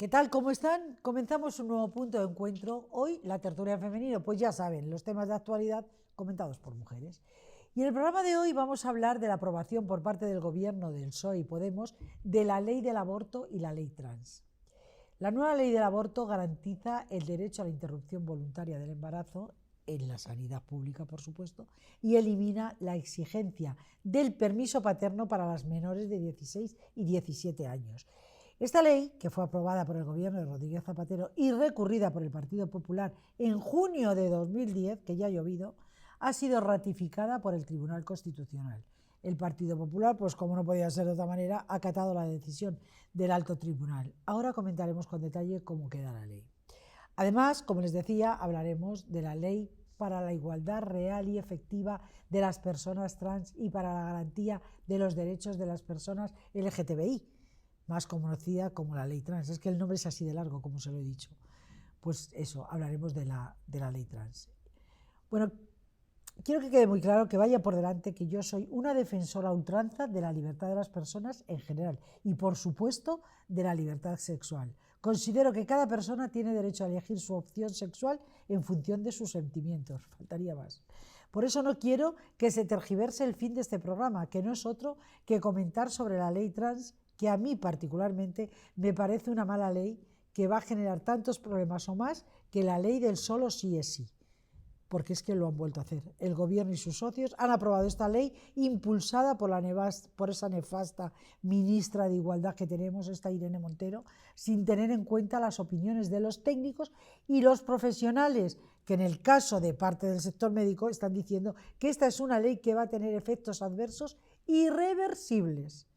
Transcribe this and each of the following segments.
¿Qué tal? ¿Cómo están? Comenzamos un nuevo punto de encuentro. Hoy la tertulia en femenino, pues ya saben, los temas de actualidad comentados por mujeres. Y en el programa de hoy vamos a hablar de la aprobación por parte del gobierno del PSOE y Podemos de la ley del aborto y la ley trans. La nueva ley del aborto garantiza el derecho a la interrupción voluntaria del embarazo en la sanidad pública, por supuesto, y elimina la exigencia del permiso paterno para las menores de 16 y 17 años. Esta ley, que fue aprobada por el gobierno de Rodríguez Zapatero y recurrida por el Partido Popular en junio de 2010, que ya ha llovido, ha sido ratificada por el Tribunal Constitucional. El Partido Popular, pues como no podía ser de otra manera, ha acatado la decisión del Alto Tribunal. Ahora comentaremos con detalle cómo queda la ley. Además, como les decía, hablaremos de la ley para la igualdad real y efectiva de las personas trans y para la garantía de los derechos de las personas LGTBI, más conocida como la ley trans. Es que el nombre es así de largo, como se lo he dicho. Pues eso, hablaremos de la ley trans. Bueno, quiero que quede muy claro, que vaya por delante, que yo soy una defensora a ultranza de la libertad de las personas en general y, por supuesto, de la libertad sexual. Considero que cada persona tiene derecho a elegir su opción sexual en función de sus sentimientos, faltaría más. Por eso no quiero que se tergiverse el fin de este programa, que no es otro que comentar sobre la ley trans, que a mí particularmente me parece una mala ley que va a generar tantos problemas o más que la ley del solo sí es sí. Porque es que lo han vuelto a hacer. El gobierno y sus socios han aprobado esta ley impulsada por esa nefasta ministra de Igualdad que tenemos, esta Irene Montero, sin tener en cuenta las opiniones de los técnicos y los profesionales, que en el caso de parte del sector médico están diciendo que esta es una ley que va a tener efectos adversos irreversibles.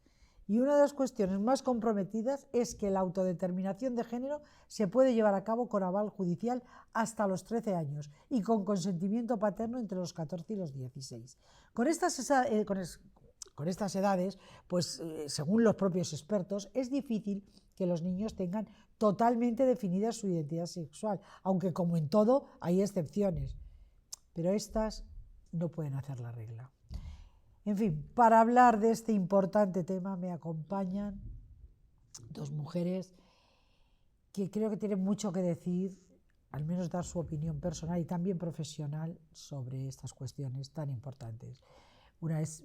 Y una de las cuestiones más comprometidas es que la autodeterminación de género se puede llevar a cabo con aval judicial hasta los 13 años y con consentimiento paterno entre los 14 y los 16. Con estas edades, pues según los propios expertos, es difícil que los niños tengan totalmente definida su identidad sexual, aunque como en todo hay excepciones, pero estas no pueden hacer la regla. En fin, para hablar de este importante tema me acompañan dos mujeres que creo que tienen mucho que decir, al menos dar su opinión personal y también profesional sobre estas cuestiones tan importantes. Una es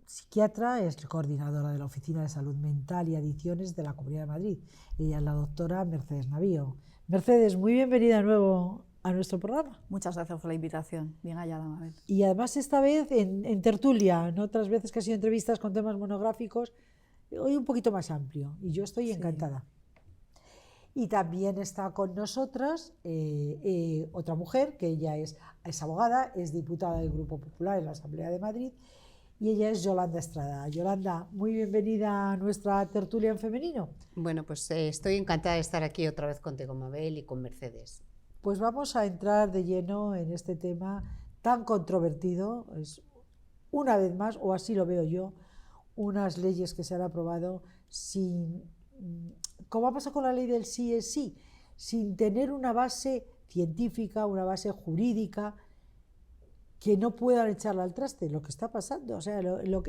psiquiatra, es coordinadora de la Oficina de Salud Mental y Adicciones de la Comunidad de Madrid. Ella es la doctora Mercedes Navío. Mercedes, muy bienvenida de nuevo a nuestro programa. Muchas gracias por la invitación. Bien hallada, Mabel. Y además esta vez en tertulia, no otras veces que ha sido entrevistas con temas monográficos, hoy un poquito más amplio y yo estoy encantada. Y también está con nosotras otra mujer, que ella es abogada, es diputada del Grupo Popular en la Asamblea de Madrid, y ella es Yolanda Estrada. Yolanda, muy bienvenida a nuestra tertulia en femenino. Bueno, pues estoy encantada de estar aquí otra vez contigo, Mabel, y con Mercedes. Pues vamos a entrar de lleno en este tema tan controvertido. Es, una vez más, o así lo veo yo, unas leyes que se han aprobado sin, como ha pasado con la ley del sí es sí, sin tener una base científica, una base jurídica, que no puedan echarla al traste, lo que está pasando. O sea,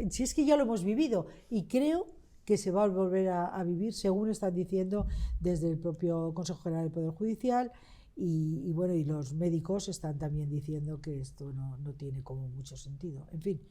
si es que ya lo hemos vivido y creo que se va a volver a vivir, según están diciendo desde el propio Consejo General del Poder Judicial. Y bueno, y los médicos están también diciendo que esto no tiene como mucho sentido. En fin,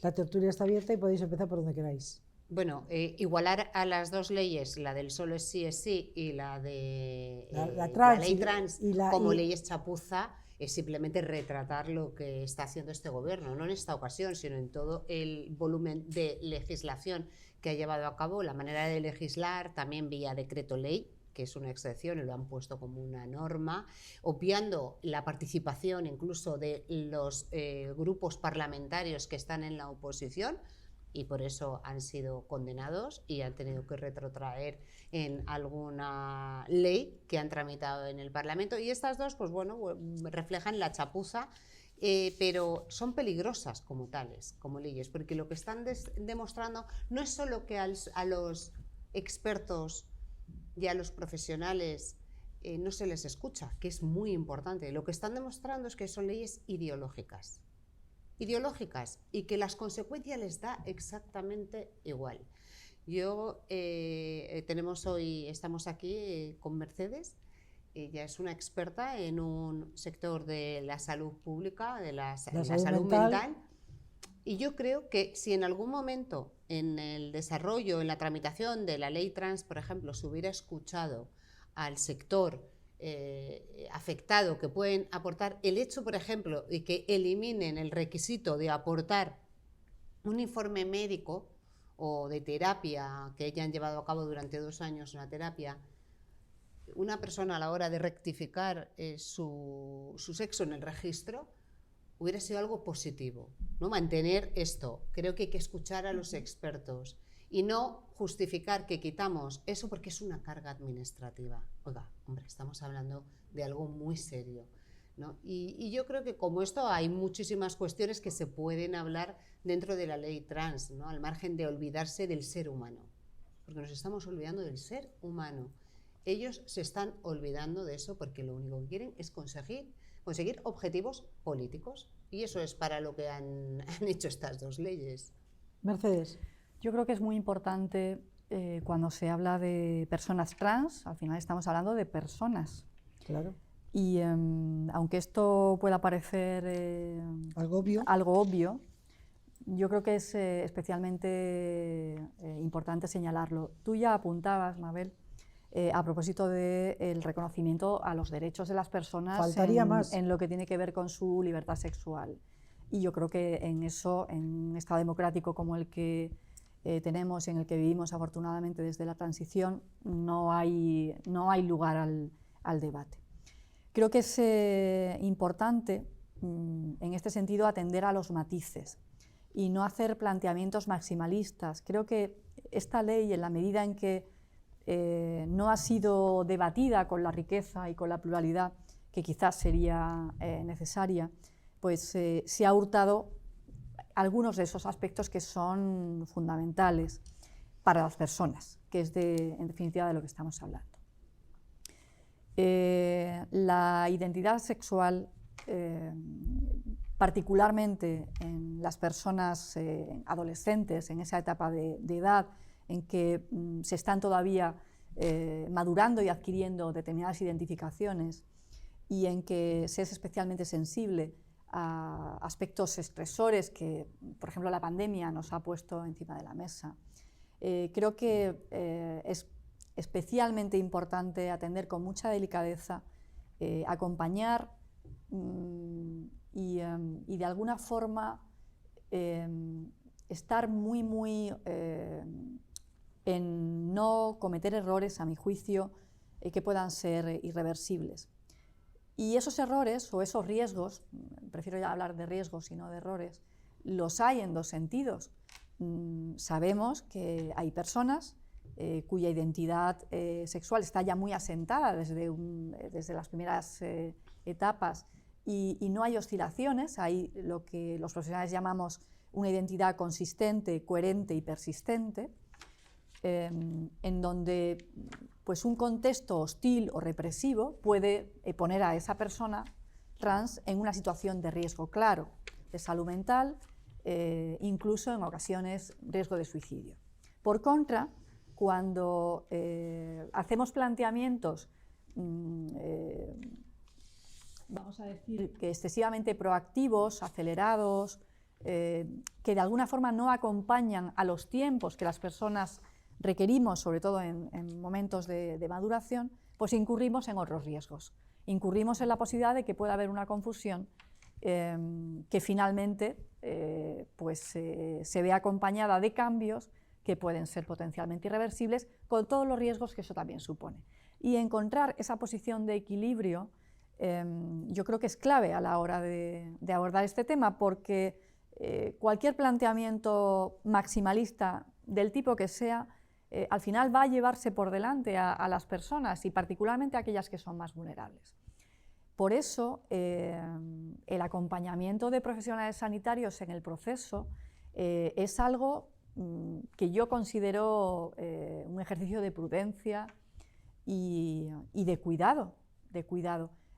la tertulia está abierta y podéis empezar por donde queráis. Bueno, igualar a las dos leyes, la del solo es sí y la de la ley trans como leyes chapuza, es simplemente retratar lo que está haciendo este gobierno, no en esta ocasión, sino en todo el volumen de legislación que ha llevado a cabo, la manera de legislar también vía decreto ley, que es una excepción y lo han puesto como una norma, obviando la participación incluso de los grupos parlamentarios que están en la oposición, y por eso han sido condenados y han tenido que retrotraer en alguna ley que han tramitado en el Parlamento. Y estas dos, pues bueno, reflejan la chapuza, pero son peligrosas como tales, como leyes, porque lo que están demostrando no es solo que a los expertos y a los profesionales no se les escucha, que es muy importante. Lo que están demostrando es que son leyes ideológicas y que las consecuencias les da exactamente igual. Estamos aquí con Mercedes. Ella es una experta en un sector de la salud pública, de la salud mental. Y yo creo que si en algún momento en el desarrollo, en la tramitación de la ley trans, por ejemplo, se hubiera escuchado al sector afectado que pueden aportar, el hecho, por ejemplo, de que eliminen el requisito de aportar un informe médico o de terapia que hayan llevado a cabo durante 2 años una terapia, una persona a la hora de rectificar su sexo en el registro, hubiera sido algo positivo, ¿no? Mantener esto. Creo que hay que escuchar a los expertos y no justificar que quitamos eso porque es una carga administrativa. Oiga, hombre, estamos hablando de algo muy serio, ¿no? Y yo creo que como esto hay muchísimas cuestiones que se pueden hablar dentro de la ley trans, ¿no? Al margen de olvidarse del ser humano, porque nos estamos olvidando del ser humano. Ellos se están olvidando de eso porque lo único que quieren es conseguir objetivos políticos, y eso es para lo que han hecho estas 2 leyes. Mercedes. Yo creo que es muy importante cuando se habla de personas trans, al final estamos hablando de personas. Claro. Y aunque esto pueda parecer algo obvio, yo creo que es especialmente importante señalarlo. Tú ya apuntabas, Mabel, a propósito del reconocimiento a los derechos de las personas en lo que tiene que ver con su libertad sexual. Y yo creo que en eso, en un Estado democrático como el que tenemos, en el que vivimos afortunadamente desde la transición, no hay lugar al debate. Creo que es importante, en este sentido, atender a los matices y no hacer planteamientos maximalistas. Creo que esta ley, en la medida en que no ha sido debatida con la riqueza y con la pluralidad que quizás sería necesaria, pues se ha hurtado algunos de esos aspectos que son fundamentales para las personas, que es en definitiva de lo que estamos hablando. La identidad sexual, particularmente en las personas adolescentes, en esa etapa de edad en que se están todavía madurando y adquiriendo determinadas identificaciones, y en que se es especialmente sensible a aspectos estresores que, por ejemplo, la pandemia nos ha puesto encima de la mesa. Creo que es especialmente importante atender con mucha delicadeza, acompañar y de alguna forma estar muy en no cometer errores, a mi juicio, que puedan ser irreversibles. Y esos errores o esos riesgos, prefiero ya hablar de riesgos y no de errores, los hay en 2 sentidos. Sabemos que hay personas cuya identidad sexual está ya muy asentada desde las primeras etapas y no hay oscilaciones, hay lo que los profesionales llamamos una identidad consistente, coherente y persistente, en donde pues, un contexto hostil o represivo puede poner a esa persona trans en una situación de riesgo claro, de salud mental, incluso en ocasiones riesgo de suicidio. Por contra, cuando hacemos planteamientos, vamos a decir, que excesivamente proactivos, acelerados, que de alguna forma no acompañan a los tiempos que las personas requerimos, sobre todo en momentos de maduración, pues incurrimos en otros riesgos. Incurrimos en la posibilidad de que pueda haber una confusión que finalmente se ve acompañada de cambios que pueden ser potencialmente irreversibles, con todos los riesgos que eso también supone. Y encontrar esa posición de equilibrio yo creo que es clave a la hora de abordar este tema, porque cualquier planteamiento maximalista del tipo que sea, al final va a llevarse por delante a las personas y particularmente a aquellas que son más vulnerables. Por eso, el acompañamiento de profesionales sanitarios en el proceso es algo que yo considero un ejercicio de prudencia y de cuidado.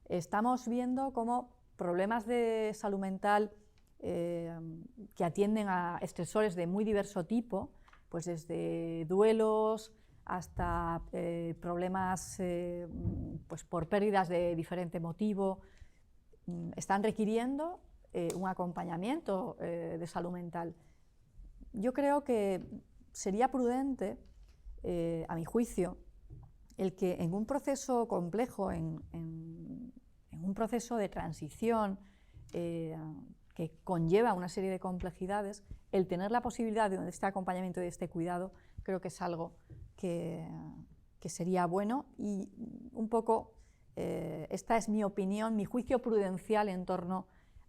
Estamos viendo cómo problemas de salud mental que atienden a estresores de muy diverso tipo, pues desde duelos hasta problemas pues por pérdidas de diferente motivo, están requiriendo un acompañamiento de salud mental. Yo creo que sería prudente, a mi juicio, el que en un proceso complejo, en un proceso de transición que conlleva una serie de complejidades, el tener la posibilidad de este acompañamiento y de este cuidado, creo que es algo que sería bueno, y un poco esta es mi opinión, mi juicio prudencial en torno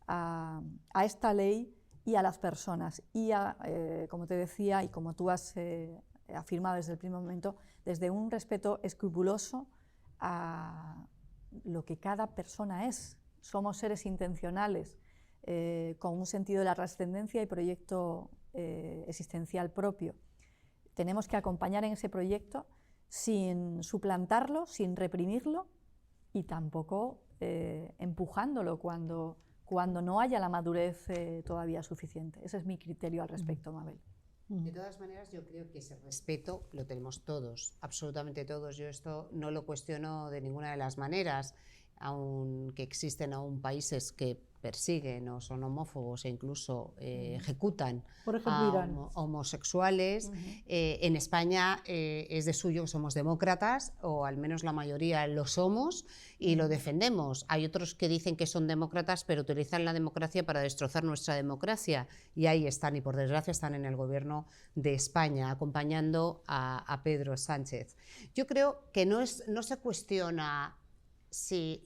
a esta ley y a las personas, y como te decía y como tú has afirmado desde el primer momento, desde un respeto escrupuloso a lo que cada persona es. Somos seres intencionales, con un sentido de la trascendencia y proyecto existencial propio. Tenemos que acompañar en ese proyecto sin suplantarlo, sin reprimirlo y tampoco empujándolo cuando no haya la madurez todavía suficiente. Ese es mi criterio al respecto, Mabel. De todas maneras, yo creo que ese respeto lo tenemos todos, absolutamente todos. Yo esto no lo cuestiono de ninguna de las maneras, aunque existen aún países que persiguen o son homófobos e incluso ejecutan a homosexuales. En España es de suyo que somos demócratas, o al menos la mayoría lo somos, y lo defendemos. Hay otros que dicen que son demócratas pero utilizan la democracia para destrozar nuestra democracia, y ahí están, y por desgracia están en el gobierno de España acompañando a Pedro Sánchez. Yo creo que no se cuestiona si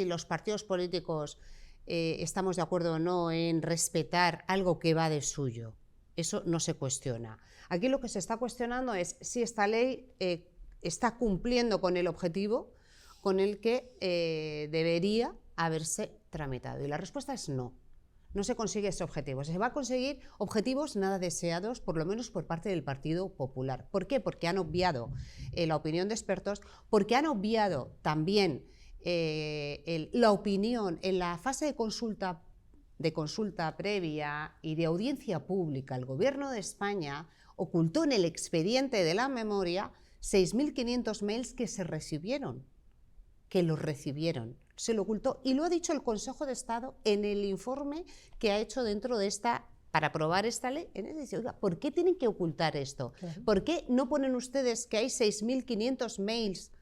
los partidos políticos estamos de acuerdo o no en respetar algo que va de suyo. Eso no se cuestiona. Aquí lo que se está cuestionando es si esta ley está cumpliendo con el objetivo con el que debería haberse tramitado. Y la respuesta es no. No se consigue ese objetivo. Se va a conseguir objetivos nada deseados, por lo menos por parte del Partido Popular. ¿Por qué? Porque han obviado la opinión de expertos, porque han obviado también la opinión en la fase de consulta previa y de audiencia pública. El Gobierno de España ocultó en el expediente de la memoria 6.500 mails que se recibieron, se lo ocultó, y lo ha dicho el Consejo de Estado en el informe que ha hecho dentro de para aprobar esta ley. Dice, oiga, ¿por qué tienen que ocultar esto? Claro. ¿Por qué no ponen ustedes que hay 6.500 mails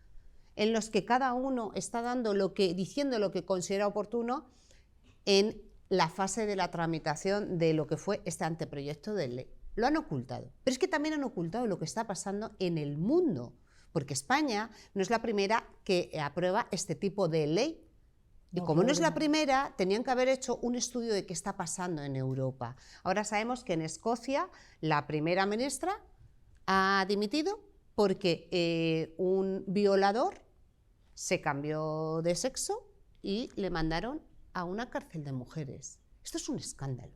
en los que cada uno está diciendo lo que considera oportuno en la fase de la tramitación de lo que fue este anteproyecto de ley? Lo han ocultado. Pero es que también han ocultado lo que está pasando en el mundo, porque España no es la primera que aprueba este tipo de ley. Y como no es la primera, tenían que haber hecho un estudio de qué está pasando en Europa. Ahora sabemos que en Escocia la primera ministra ha dimitido porque un violador se cambió de sexo y le mandaron a una cárcel de mujeres. Esto es un escándalo.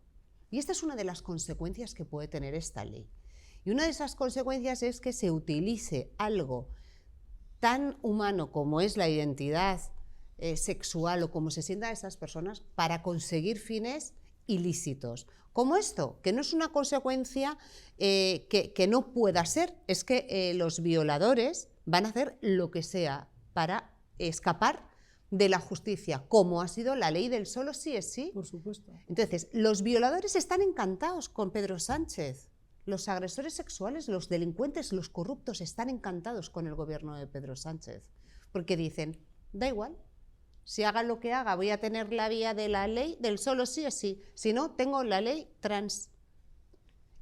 Y esta es una de las consecuencias que puede tener esta ley. Y una de esas consecuencias es que se utilice algo tan humano como es la identidad sexual o cómo se sientan esas personas para conseguir fines ilícitos. Como esto, que no es una consecuencia que no pueda ser, es que los violadores van a hacer lo que sea para escapar de la justicia, como ha sido la ley del solo sí es sí. Por supuesto. Entonces, los violadores están encantados con Pedro Sánchez. Los agresores sexuales, los delincuentes, los corruptos están encantados con el gobierno de Pedro Sánchez, porque dicen, da igual, si haga lo que haga voy a tener la vía de la ley del solo sí es sí, si no tengo la ley trans.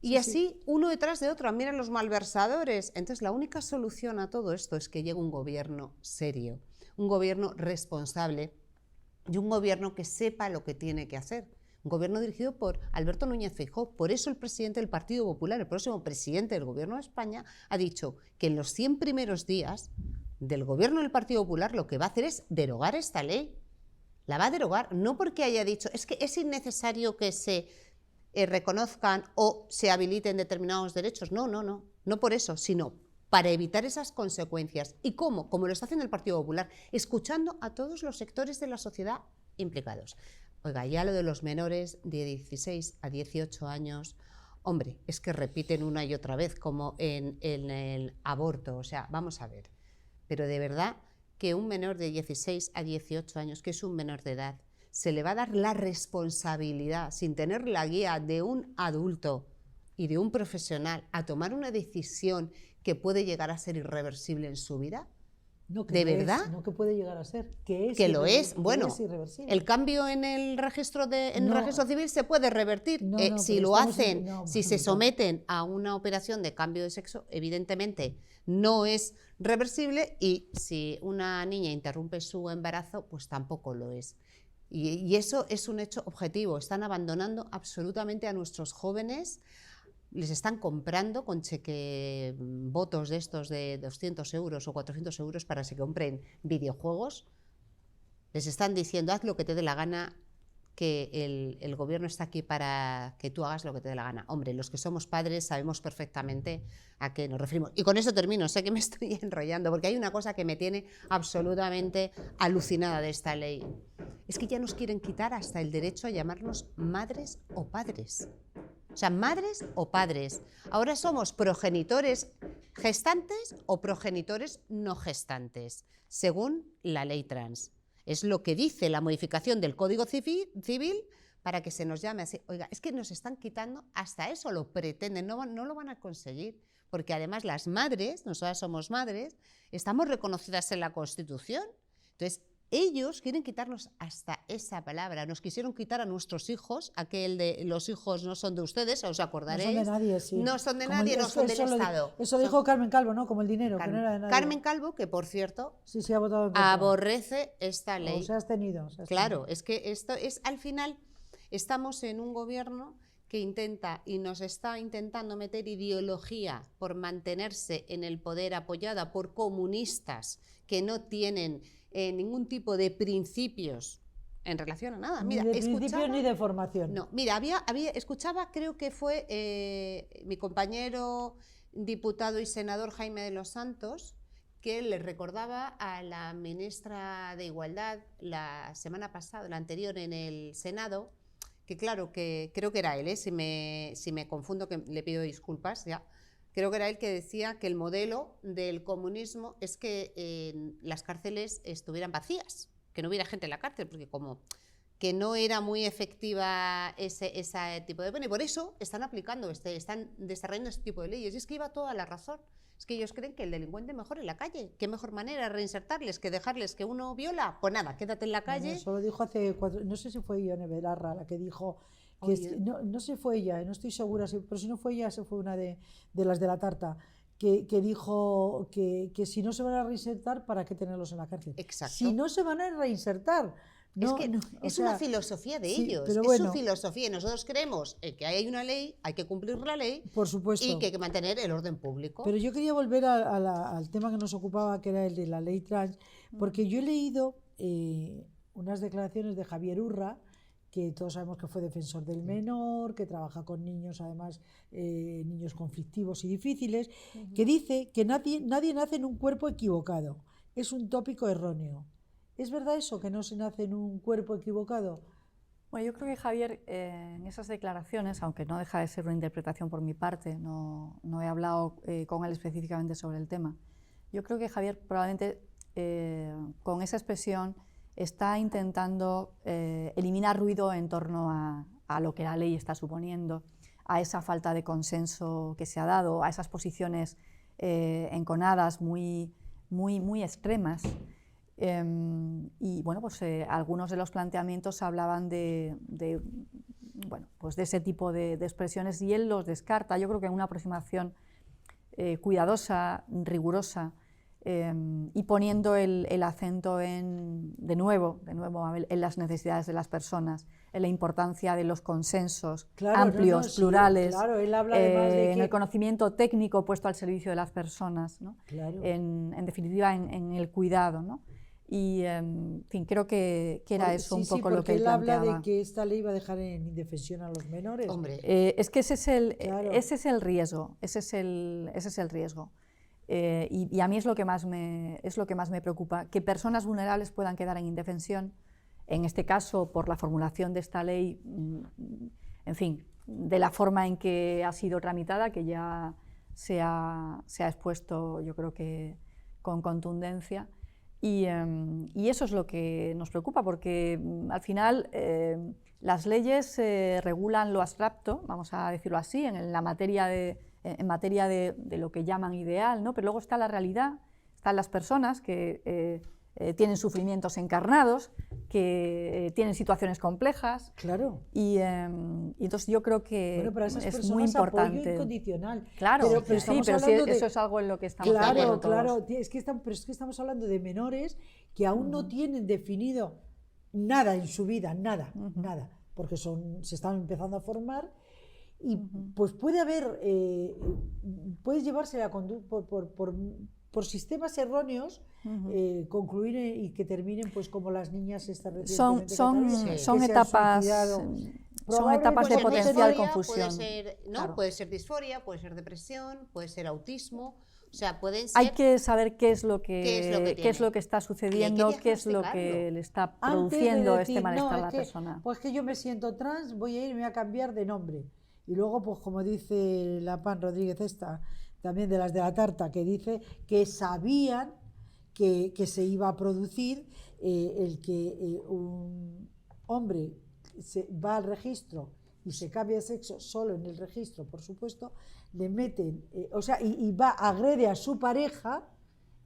Y así, uno detrás de otro, miren los malversadores. Entonces, la única solución a todo esto es que llegue un gobierno serio, un gobierno responsable y un gobierno que sepa lo que tiene que hacer. Un gobierno dirigido por Alberto Núñez Feijóo. Por eso el presidente del Partido Popular, el próximo presidente del Gobierno de España, ha dicho que en los 100 primeros días del gobierno del Partido Popular lo que va a hacer es derogar esta ley. La va a derogar, no porque haya dicho, es que es innecesario que se reconozcan o se habiliten determinados derechos. No por eso, sino para evitar esas consecuencias. ¿Y cómo? Como lo está haciendo el Partido Popular, escuchando a todos los sectores de la sociedad implicados. Oiga, ya lo de los menores de 16 a 18 años, Hombre, es que repiten una y otra vez, como en el aborto. O sea, vamos a ver. Pero de verdad que un menor de 16 a 18 años, que es un menor de edad, se le va a dar la responsabilidad, sin tener la guía de un adulto y de un profesional, a tomar una decisión que puede llegar a ser irreversible en su vida. No, ¿De verdad? No que puede llegar a ser, que lo es. Bueno, es irreversible. El cambio en el registro registro civil se puede revertir. Si lo hacen, si se someten a una operación de cambio de sexo, evidentemente no es reversible, y si una niña interrumpe su embarazo, pues tampoco lo es. Y eso es un hecho objetivo. Están abandonando absolutamente a nuestros jóvenes. Les están comprando con cheque votos de estos de 200 euros o 400 euros para que se compren videojuegos. Les están diciendo, haz lo que te dé la gana, que el gobierno está aquí para que tú hagas lo que te dé la gana. Hombre, los que somos padres sabemos perfectamente a qué nos referimos. Y con eso termino, sé que me estoy enrollando, porque hay una cosa que me tiene absolutamente alucinada de esta ley. Es que ya nos quieren quitar hasta el derecho a llamarnos madres o padres. O sea, madres o padres. Ahora somos progenitores gestantes o progenitores no gestantes, según la ley trans. Es lo que dice la modificación del Código Civil para que se nos llame así. Oiga, es que nos están quitando hasta eso, lo pretenden, no lo van a conseguir, porque además las madres, nosotras somos madres, estamos reconocidas en la Constitución. Entonces, ellos quieren quitarnos hasta esa palabra. Nos quisieron quitar a nuestros hijos, aquel de los hijos no son de ustedes, os acordaréis. No son de nadie, sí. No son de nadie, no son del Estado. Eso dijo Carmen Calvo, ¿no? Como el dinero, que no era de nadie. Carmen Calvo, que por cierto, sí, ha votado en contra. Aborrece esta ley. O se ha abstenido. Claro, es que esto es, al final, estamos en un gobierno que intenta y nos está intentando meter ideología por mantenerse en el poder, apoyada por comunistas que no tienen ningún tipo de principios en relación a nada. Mira, ni de principios ni de formación. No, mira, escuchaba, creo que fue mi compañero diputado y senador Jaime de los Santos, que le recordaba a la ministra de Igualdad la semana pasada, la anterior en el Senado, que claro, que creo que era él, si me confundo, que le pido disculpas ya. Creo que era él que decía que el modelo del comunismo es que las cárceles estuvieran vacías, que no hubiera gente en la cárcel, porque como que no era muy efectiva ese tipo de pena. Y por eso están aplicando, están desarrollando este tipo de leyes. Y es que iba toda la razón. Es que ellos creen que el delincuente mejor en la calle. ¿Qué mejor manera de reinsertarles que dejarles que uno viola? Pues nada, quédate en la calle. Bueno, eso lo dijo hace 4, no sé si fue Ione Belarra la que dijo... no sé si fue ella, no estoy segura, pero si no fue ella, se fue una de las de la tarta, que dijo que si no se van a reinsertar, ¿para qué tenerlos en la cárcel? Exacto. Si no se van a reinsertar. No, es una filosofía de ellos, es su filosofía. Nosotros creemos que hay una ley, hay que cumplir la ley, por supuesto, y que hay que mantener el orden público. Pero yo quería volver al tema que nos ocupaba, que era el de la ley trans, porque yo he leído unas declaraciones de Javier Urra, que todos sabemos que fue defensor del menor, que trabaja con niños, además niños conflictivos y difíciles, que dice que nadie nace en un cuerpo equivocado, es un tópico erróneo. ¿Es verdad eso, que no se nace en un cuerpo equivocado? Bueno, yo creo que Javier, en esas declaraciones, aunque no deja de ser una interpretación por mi parte, no he hablado con él específicamente sobre el tema, yo creo que Javier probablemente con esa expresión está intentando eliminar ruido en torno a lo que la ley está suponiendo, a esa falta de consenso que se ha dado, a esas posiciones enconadas muy extremas. Y bueno, pues algunos de los planteamientos hablaban de ese tipo de expresiones, y él los descarta. Yo creo que en una aproximación cuidadosa, rigurosa, y poniendo el acento de nuevo en las necesidades de las personas, en la importancia de los consensos amplios, plurales, él habla además de en el conocimiento técnico puesto al servicio de las personas, ¿no? En definitiva en el cuidado, ¿no? Y en fin, creo que era eso un poco lo que él planteaba. Él habla de que esta ley va a dejar en indefensión a los menores. Hombre, es que ese es el riesgo, ese es el riesgo. Y a mí es lo que más me preocupa, que personas vulnerables puedan quedar en indefensión, en este caso por la formulación de esta ley en fin, de la forma en que ha sido tramitada, que ya se ha expuesto, yo creo que con contundencia. Y eso es lo que nos preocupa, porque al final las leyes regulan lo abstracto, vamos a decirlo así, en materia de lo que llaman ideal, ¿no? Pero luego está la realidad, están las personas que tienen sufrimientos encarnados, que tienen situaciones complejas. Claro. Y entonces yo creo que para esas es muy importante. Apoyo incondicional. Claro, pero sí, eso es algo en lo que estamos de acuerdo todos. Claro, pero es que estamos hablando de menores que aún no tienen definido nada en su vida, nada, porque se están empezando a formar y pues puede haber, puede llevarse la conducta por sistemas erróneos, concluir y que terminen pues como las niñas estas recientemente. Son etapas de potencial confusión. Puede ser disforia, puede ser depresión, puede ser autismo. O sea, pueden ser... Hay que saber qué es lo que está sucediendo, qué es lo que le está produciendo este malestar a la persona. Pues que yo me siento trans, voy a irme a cambiar de nombre. Y luego, pues como dice la Pan Rodríguez también de las de la tarta, que dice que sabían que se iba a producir el que un hombre va al registro y se cambia de sexo solo en el registro, por supuesto, le meten, y agrede a su pareja,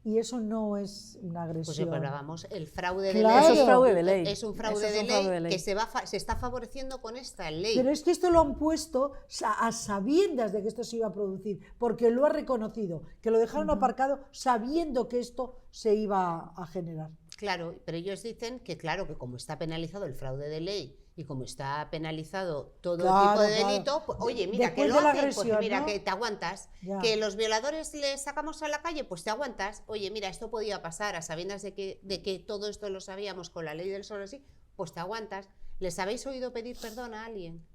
y eso no es una agresión. Pues hablábamos, el fraude de ley. Eso es fraude de ley. Es un fraude de ley que se está favoreciendo con esta ley. Pero es que esto lo han puesto a sabiendas de que esto se iba a producir, porque lo ha reconocido, que lo dejaron aparcado sabiendo que esto se iba a generar. Claro, pero ellos dicen que claro, que como está penalizado el fraude de ley y como está penalizado todo tipo de delito, pues, oye, mira, que lo hacen, pues mira, ¿no? Que te aguantas. Ya. Que los violadores les sacamos a la calle, pues te aguantas. Oye, mira, esto podía pasar, a sabiendas de que todo esto lo sabíamos con la ley del solo sí, pues te aguantas. ¿Les habéis oído pedir perdón a alguien?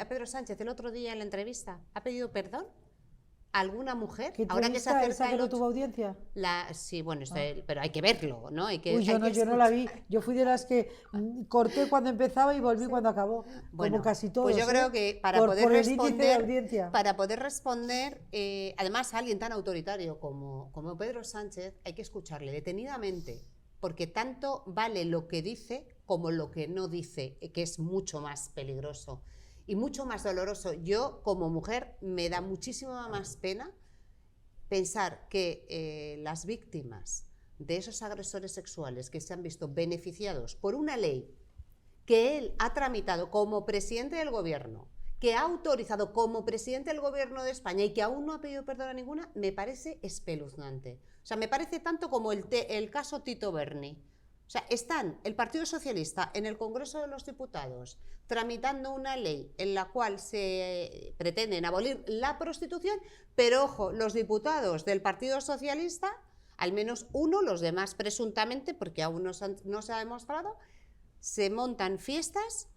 A Pedro Sánchez el otro día en la entrevista, ¿ha pedido perdón? ¿Alguna mujer? Ahora que se acerca esa que no tuvo audiencia. Sí, bueno, pero hay que verlo, ¿no? Yo no la vi. Yo fui de las que corté cuando empezaba y volví cuando acabó. Bueno, como casi todos. Pues yo creo que para poder responder, además a alguien tan autoritario como Pedro Sánchez, hay que escucharle detenidamente, porque tanto vale lo que dice como lo que no dice, que es mucho más peligroso. Y mucho más doloroso. Yo, como mujer, me da muchísima más pena pensar que las víctimas de esos agresores sexuales que se han visto beneficiados por una ley que él ha tramitado como presidente del gobierno, que ha autorizado como presidente del gobierno de España y que aún no ha pedido perdón a ninguna, me parece espeluznante. O sea, me parece tanto como el caso Tito Berni. O sea, están el Partido Socialista en el Congreso de los Diputados tramitando una ley en la cual se pretenden abolir la prostitución, pero ojo, los diputados del Partido Socialista, al menos uno, los demás presuntamente, porque aún no se ha demostrado, se montan fiestas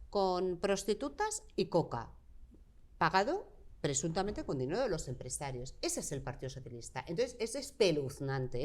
con prostitutas y coca, pagado presuntamente con dinero de los empresarios. Ese es el Partido Socialista. Entonces es espeluznante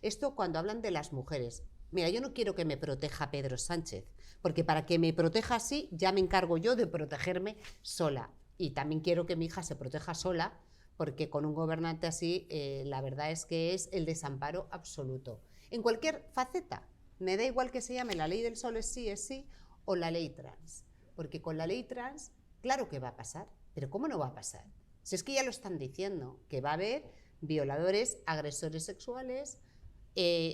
esto cuando hablan de las mujeres. Mira, yo no quiero que me proteja Pedro Sánchez, porque para que me proteja así ya me encargo yo de protegerme sola. Y también quiero que mi hija se proteja sola, porque con un gobernante así la verdad es que es el desamparo absoluto. En cualquier faceta, me da igual que se llame la ley del solo es sí, o la ley trans. Porque con la ley trans, claro que va a pasar. ¿Pero cómo no va a pasar? Si es que ya lo están diciendo, que va a haber violadores, agresores sexuales,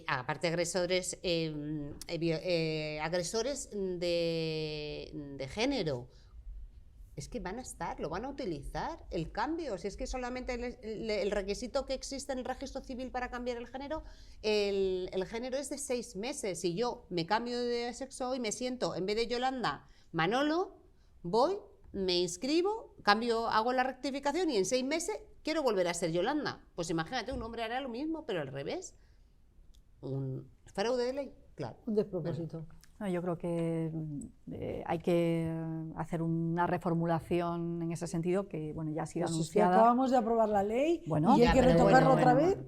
aparte agresores, agresores de género. Es que van a estar, lo van a utilizar, el cambio. Si es que solamente el requisito que existe en el registro civil para cambiar el género es de 6 meses. Si yo me cambio de sexo y me siento, en vez de Yolanda, Manolo, voy, me inscribo, hago la rectificación y en 6 meses quiero volver a ser Yolanda. Pues imagínate, un hombre hará lo mismo, pero al revés. Un fraude de ley, claro. Un despropósito. No, yo creo que hay que hacer una reformulación en ese sentido, que bueno, ya ha sido anunciada. Si acabamos de aprobar la ley y hay que retocarla otra vez.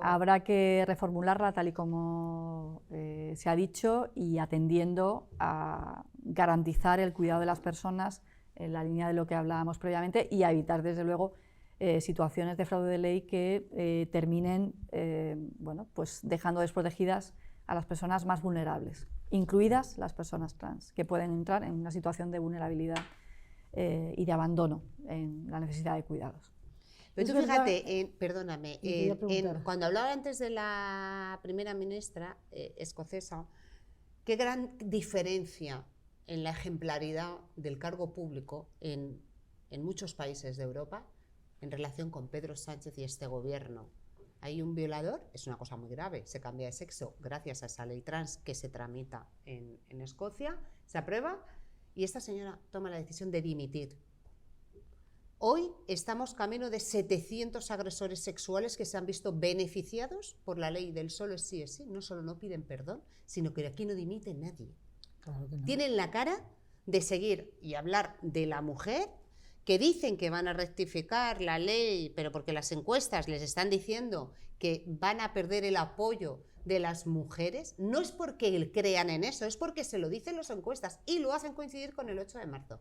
Habrá que reformularla tal y como se ha dicho y atendiendo a garantizar el cuidado de las personas en la línea de lo que hablábamos previamente y a evitar, desde luego, situaciones de fraude de ley que terminen bueno, pues dejando desprotegidas a las personas más vulnerables, incluidas las personas trans, que pueden entrar en una situación de vulnerabilidad y de abandono en la necesidad de cuidados. Pero tú fíjate, perdóname, cuando hablaba antes de la primera ministra escocesa, qué gran diferencia en la ejemplaridad del cargo público en muchos países de Europa en relación con Pedro Sánchez y este gobierno. Hay un violador, es una cosa muy grave, se cambia de sexo gracias a esa ley trans que se tramita en Escocia, se aprueba y esta señora toma la decisión de dimitir. Hoy estamos camino de 700 agresores sexuales que se han visto beneficiados por la ley del solo sí es sí. No solo no piden perdón, sino que aquí no dimite nadie. Claro que no. Tienen la cara de seguir y hablar de la mujer, que dicen que van a rectificar la ley, pero porque las encuestas les están diciendo que van a perder el apoyo de las mujeres. No es porque crean en eso, es porque se lo dicen las encuestas y lo hacen coincidir con el 8 de marzo.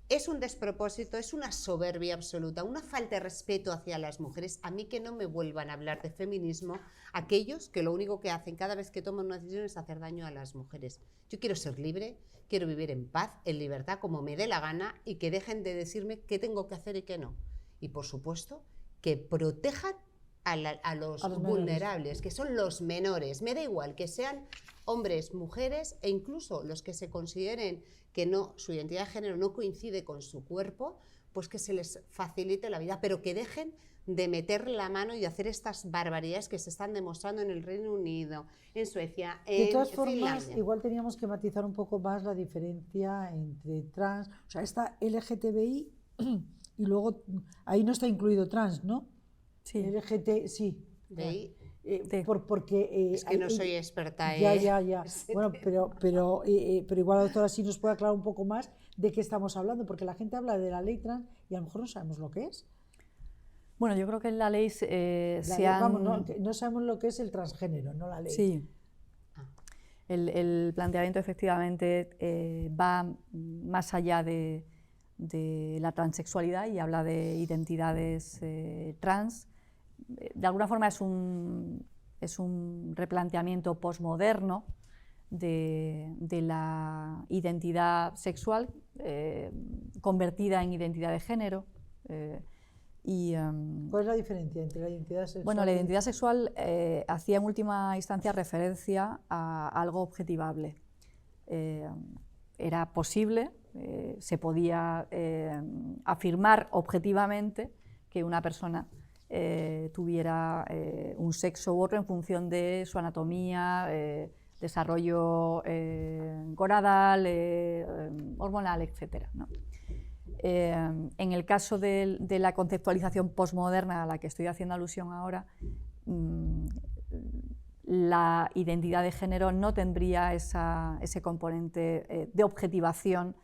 Es un despropósito, es una soberbia absoluta, una falta de respeto hacia las mujeres. A mí que no me vuelvan a hablar de feminismo aquellos que lo único que hacen cada vez que toman una decisión es hacer daño a las mujeres. Yo quiero ser libre, quiero vivir en paz, en libertad, como me dé la gana y que dejen de decirme qué tengo que hacer y qué no. Y por supuesto, que protejan a los vulnerables, que son los menores. Me da igual que sean hombres, mujeres e incluso los que se consideren que no, su identidad de género no coincide con su cuerpo, pues que se les facilite la vida, pero que dejen de meter la mano y de hacer estas barbaridades que se están demostrando en el Reino Unido, en Suecia, en Finlandia. De todas formas, igual teníamos que matizar un poco más la diferencia entre trans, o sea, está LGTBI y luego ahí no está incluido trans, ¿no? Sí. LGT, sí. ¿Veis? Porque es que no soy experta. Ya. Bueno, pero igual la doctora sí nos puede aclarar un poco más de qué estamos hablando, porque la gente habla de la ley trans y a lo mejor no sabemos lo que es. Bueno, yo creo que en la ley no sabemos lo que es el transgénero, no la ley. Sí. El planteamiento efectivamente va más allá de la transexualidad y habla de identidades trans. De alguna forma es un replanteamiento posmoderno de la identidad sexual convertida en identidad de género. ¿Cuál es la diferencia entre la identidad sexual? Bueno, la identidad sexual hacía en última instancia referencia a algo objetivable. Era posible, se podía afirmar objetivamente que una persona tuviera un sexo u otro en función de su anatomía, desarrollo gonadal, hormonal, etc., ¿no? En el caso de la conceptualización posmoderna a la que estoy haciendo alusión ahora, la identidad de género no tendría ese componente de objetivación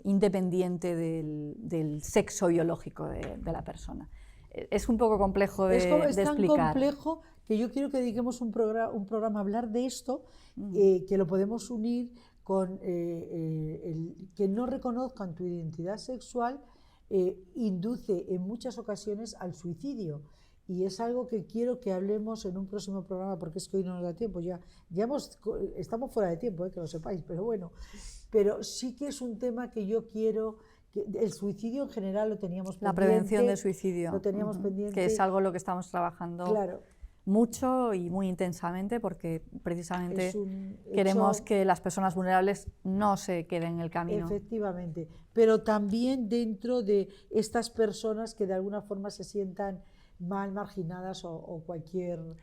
independiente del sexo biológico de la persona. Es un poco complejo de explicar. Es tan complejo que yo quiero que dediquemos un programa a hablar de esto, que lo podemos unir con que no reconozcan tu identidad sexual induce en muchas ocasiones al suicidio. Y es algo que quiero que hablemos en un próximo programa, porque es que hoy no nos da tiempo. Estamos fuera de tiempo, que lo sepáis, pero bueno. Pero sí que es un tema que yo quiero. El suicidio en general lo teníamos pendiente. La prevención del suicidio. Lo teníamos pendiente. Que es algo en lo que estamos trabajando mucho y muy intensamente, porque precisamente queremos que las personas vulnerables no se queden en el camino. Efectivamente. Pero también dentro de estas personas que de alguna forma se sientan mal, marginadas o cualquier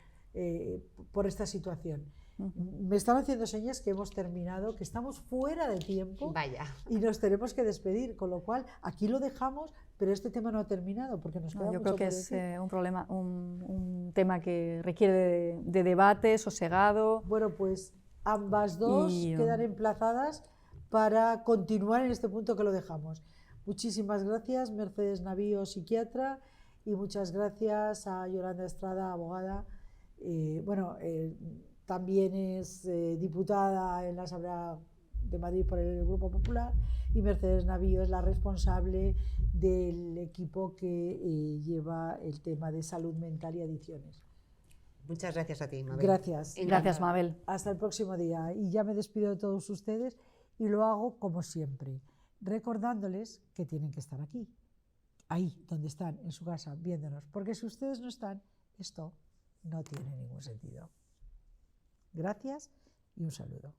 por esta situación. Me están haciendo señas que hemos terminado, que estamos fuera de tiempo. Vaya. Y nos tenemos que despedir, con lo cual aquí lo dejamos, pero este tema no ha terminado porque nos queda mucho yo creo que por es decir. un tema que requiere de debate sosegado. Bueno, pues ambas dos quedan emplazadas para continuar en este punto que lo dejamos. Muchísimas gracias, Mercedes Navío, psiquiatra, y muchas gracias a Yolanda Estrada, abogada. también es diputada en la Asamblea de Madrid por el Grupo Popular, y Mercedes Navío es la responsable del equipo que lleva el tema de salud mental y adicciones. Muchas gracias a ti, Mabel. Gracias. Gracias, Mabel. Hasta el próximo día. Y ya me despido de todos ustedes y lo hago como siempre, recordándoles que tienen que estar aquí, ahí donde están, en su casa, viéndonos, porque si ustedes no están, esto no tiene ningún sentido. Gracias y un saludo.